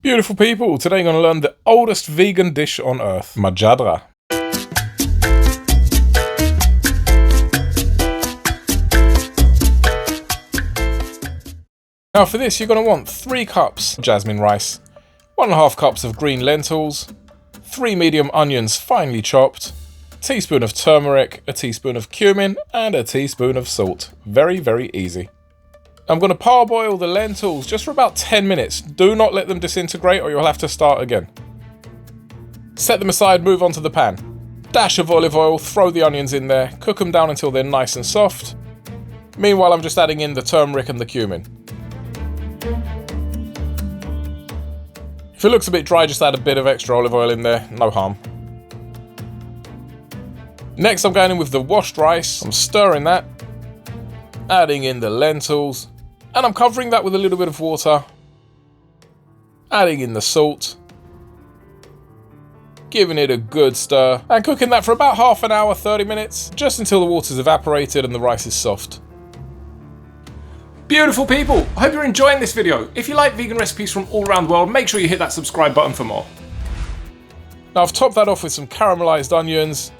Beautiful people, today I'm going to learn the oldest vegan dish on earth, Majadra. Now for this you're going to want 3 cups jasmine rice, 1.5 cups of green lentils, 3 medium onions finely chopped, a teaspoon of turmeric, a teaspoon of cumin and a teaspoon of salt. Very, very easy. I'm going to parboil the lentils just for about 10 minutes. Do not let them disintegrate or you'll have to start again. Set them aside, move on to the pan. Dash of olive oil, throw the onions in there, cook them down until they're nice and soft. Meanwhile, I'm just adding in the turmeric and the cumin. If it looks a bit dry, just add a bit of extra olive oil in there, no harm. Next, I'm going in with the washed rice. I'm stirring that, adding in the lentils, and I'm covering that with a little bit of water, adding in the salt, giving it a good stir, and cooking that for about half an hour, 30 minutes, just until the water's evaporated and the rice is soft. Beautiful people, I hope you're enjoying this video. If you like vegan recipes from all around the world, make sure you hit that subscribe button for more. Now I've topped that off with some caramelized onions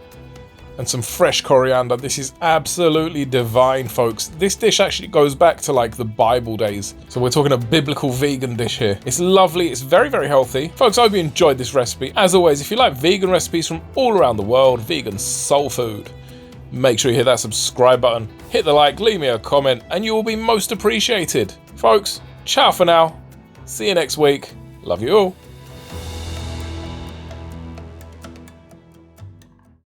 and some fresh coriander. This is absolutely divine, folks. This dish actually goes back to like the Bible days. So we're talking a biblical vegan dish here. It's lovely, it's very, very healthy. Folks, I hope you enjoyed this recipe. As always, if you like vegan recipes from all around the world, vegan soul food, make sure you hit that subscribe button, hit the like, leave me a comment, and you will be most appreciated. Folks, ciao for now. See you next week. Love you all.